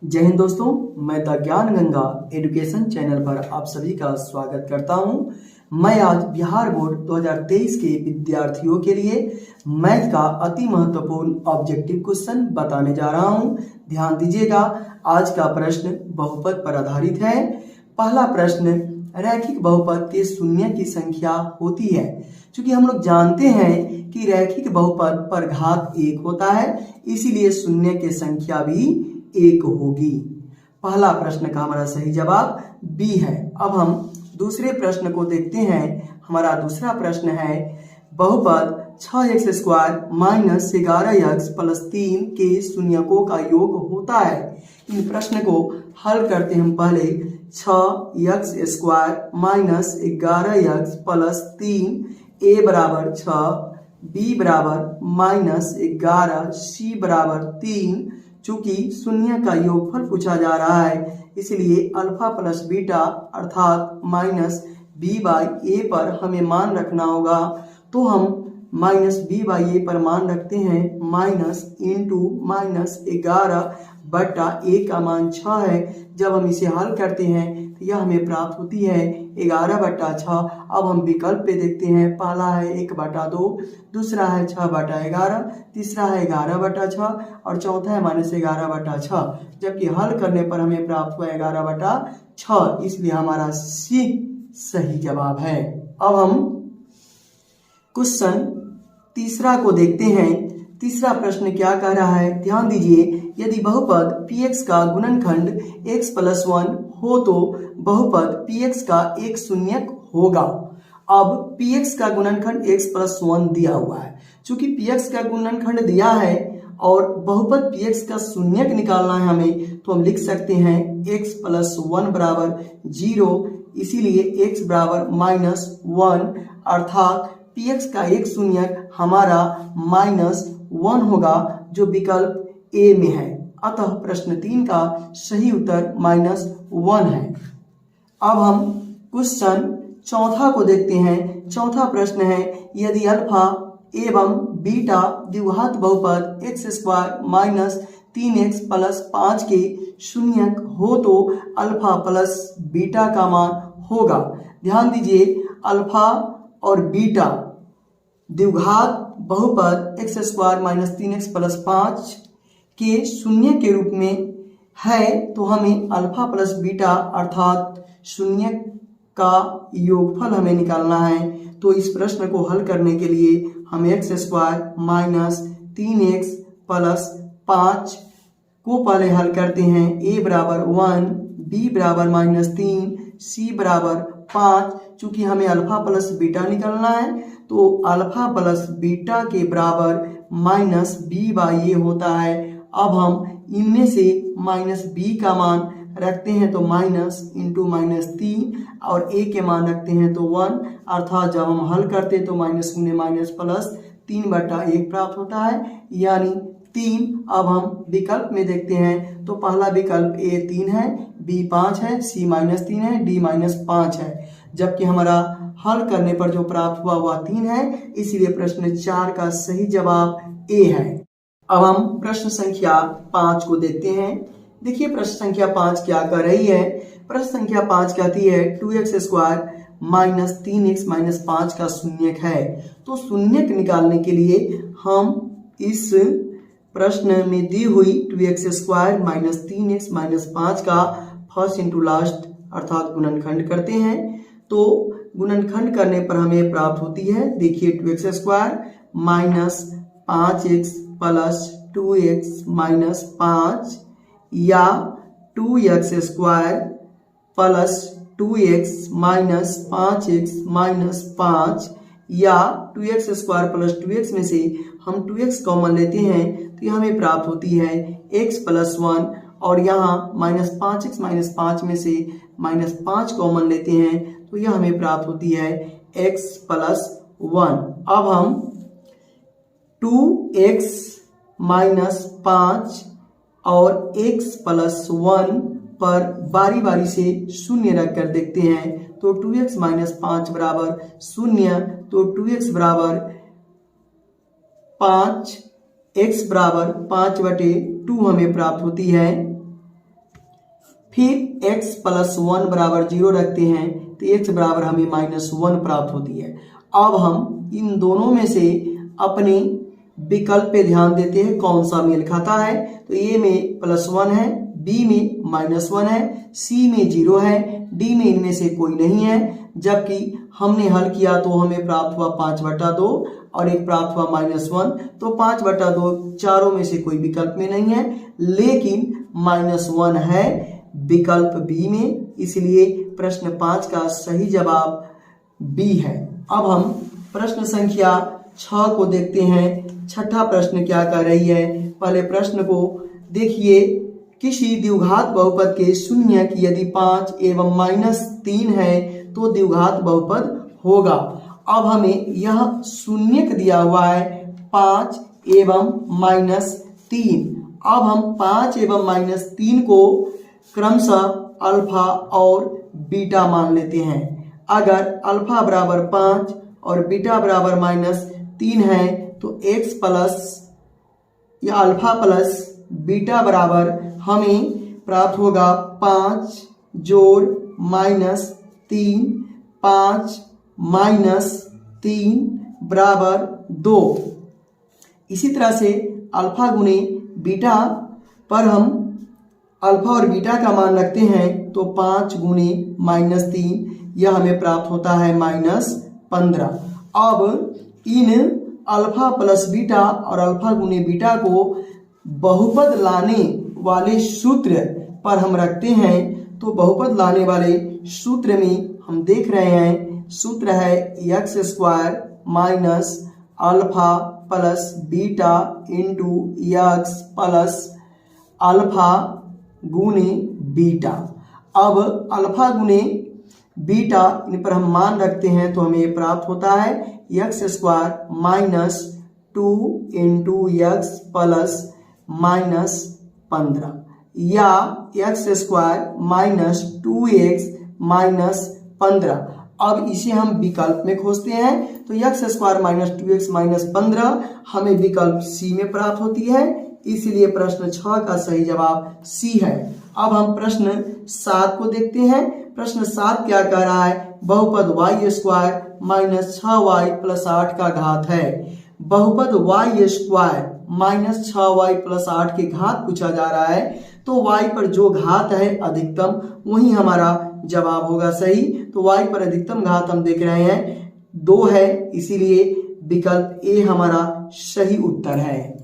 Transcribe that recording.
जय हिंद दोस्तों, मैं द ज्ञान गंगा एजुकेशन चैनल पर आप सभी का स्वागत करता हूं। मैं आज बिहार बोर्ड 2023 के विद्यार्थियों के लिए मैथ का अति महत्वपूर्ण ऑब्जेक्टिव क्वेश्चन बताने जा रहा हूं। ध्यान दीजिएगा, आज का प्रश्न बहुपद पर आधारित है। पहला प्रश्न, रैखिक बहुपद के शून्य की संख्या होती है। क्योंकि हम लोग जानते हैं कि रैखिक बहुपद पर घात 1 होता है, इसीलिए शून्य की संख्या भी 1 होगी। पहला प्रश्न का हमारा सही जवाब बी है। अब हम दूसरे प्रश्न को देखते हैं। हमारा दूसरा प्रश्न है, बहुपद 6x² - 11x + 3 के शून्यकों का योग होता है। इन प्रश्न को हल करते हम पहले 6x² - 11x + 3 a बराबर 6, b बराबर -11, c बराबर 3। चूंकि शून्य का योगफल पूछा जा रहा है, इसलिए अल्फा प्लस बीटा अर्थात -b/a पर हमें मान रखना होगा। तो हम -b/a पर मान रखते हैं। -11/a का मान 6 है। जब हम इसे हल करते हैं तो यह हमें प्राप्त होती है 11/6। अब हम विकल्प पे देखते हैं। पहला है 1/2, दूसरा है 6/11, तीसरा है 11/6 और चौथा है -11/6। जबकि हल करने पर हमें प्राप्त हुआ 11/6, इसलिए हमारा सी सही जवाब है। अब हम क्वेश्चन तीसरा को देखते हैं। तीसरा प्रश्न क्या कह रहा है, ध्यान दीजिए। यदि बहुपद px का गुणनखंड x + 1 हो तो बहुपद px का एक शून्यक होगा। अब px का गुणनखंड x + 1 दिया हुआ है। चूंकि px का गुणनखंड दिया है और बहुपद px का शून्यक निकालना है हमें, तो हम लिख सकते हैं x + 1 बराबर 0, इसीलिए x बराबर -1 अर्थात px का एक शून्यक हमारा -1 होगा, जो विकल्प ए में है। अतः प्रश्न 3 का सही उत्तर -1 है। अब हम क्वेश्चन चौथा को देखते हैं। चौथा प्रश्न है, यदि अल्फा एवं बीटा द्विघात बहुपद x² - 3x + 5 के शून्यक हो तो अल्फा प्लस बीटा का मान होगा। ध्यान दीजिए, अल्फा और बीटा द्विघात बहुपद x² - 3x + 5 के शून्य के रूप में है, तो हमें अल्फा प्लस बीटा अर्थात शून्य का योगफल हमें निकालना है। तो इस प्रश्न को हल करने के लिए हम x² - 3x + 5 को पहले हल करते हैं। a बराबर 1, b बराबर -3, c बराबर 5। चूंकि हमें अल्फा प्लस बीटा निकालना है, तो अल्फा प्लस बीटा के बराबर -b/a होता है। अब हम इनमें से -b का मान रखते हैं तो -3 और a के मान रखते हैं तो 1, अर्थात जब हम हल करते हैं तो -3/1 प्राप्त होता है, यानी 3। अब हम विकल्प में देखते हैं तो पहला विकल्प a 3 है, b 5 है, c -3 है, d -5 है। जबकि हमारा हल करने पर जो प्राप्त हुआ वह 3 है, इसलिए प्रश्न 4 का सही जवाब ए है। अब हम प्रश्न संख्या 5 को देखते हैं। देखिए, प्रश्न संख्या 5 क्या कर रही है। प्रश्न संख्या 5 कहती है 2x² - 3x - 5 का शून्यक है। तो शून्यक निकालने के लिए हम इस प्रश्न में दी हुई 2x² - 3x - 5 का फर्स्ट इंटू लास्ट अर्थात गुणनखंड करते हैं। तो गुणनखंड करने पर हमें प्राप्त होती है, देखिए 2x² - 5x + 2x - 5 या 2x² + 2x - 5x - 5 या 2x² + 2x में से हम 2x कॉमन लेते हैं तो यह हमें प्राप्त होती है x + 1, और यहाँ -5x - 5 में से -5 कॉमन लेते हैं तो यह हमें प्राप्त होती है x + 1। अब हम 2x - 5 और x + 1 पर बारी बारी से शून्य रख कर देखते हैं। तो 2x - 5 बराबर 0, तो 2x बराबर 5, x बराबर 5/2 हमें प्राप्त होती है। फिर x प्लस 1 बराबर 0 रखते हैं तो x बराबर हमें -1 प्राप्त होती है। अब हम इन दोनों में से अपने विकल्प पे ध्यान देते हैं कौन सा मेल खाता है। तो ए में +1 है, बी में -1 है, सी में 0 है, डी में इनमें से कोई नहीं है। जबकि हमने हल किया तो हमें प्राप्त हुआ 5/2 और एक प्राप्त हुआ -1। तो 5/2 चारों में से कोई विकल्प में नहीं है, लेकिन -1 है विकल्प बी में, इसलिए प्रश्न 5 का सही जवाब बी है। अब हम प्रश्न संख्या 6 को देखते हैं। छठा प्रश्न क्या कर रही है, पहले प्रश्न को देखिए। किसी द्विघात बहुपद के शून्य की यदि 5 एवं -3 है तो द्विघात बहुपद होगा। अब हमें यह शून्यक दिया हुआ है 5 एवं -3। अब हम 5 एवं -3 को क्रमशः अल्फा और बीटा मान लेते हैं। अगर अल्फा बराबर 5 और बीटा बराबर -3 है तो x प्लस या अल्फा प्लस बीटा बराबर हमें प्राप्त होगा 5 जोड़ -3, 5 -3 बराबर 2। इसी तरह से अल्फा गुने बीटा पर हम अल्फा और बीटा का मान रखते हैं तो 5 गुने -3 यह हमें प्राप्त होता है -15। अब इन अल्फा प्लस बीटा और अल्फा गुने बीटा को बहुपद लाने वाले सूत्र पर हम रखते हैं। तो बहुपद लाने वाले सूत्र में हम देख रहे हैं, सूत्र है x² minus alpha plus beta into x plus alpha गुने बीटा। अब अल्फा गुने बीटा इन पर हम मान रखते हैं तो हमें प्राप्त होता है x² minus 2 into x plus -15 या x² माइनस 2x माइनस 15। अब इसे हम विकल्प में खोजते हैं तो x² माइनस 2x माइनस 15 हमें विकल्प सी में प्राप्त होती है, इसलिए प्रश्न 6 का सही जवाब सी है। अब हम प्रश्न 7 को देखते हैं। प्रश्न 7 क्या कह रहा है, बहुपद y² माइनस 6y प्लस 8 का घात है। बहुपद y² माइनस 6y प्लस 8 के घात पूछा जा रहा है, तो y पर जो घात है अधिकतम वही हमारा जवाब होगा सही। तो y पर अधिकतम घात हम देख रहे हैं 2 है, इसीलिए विकल्प ए हमारा सही उत्तर है।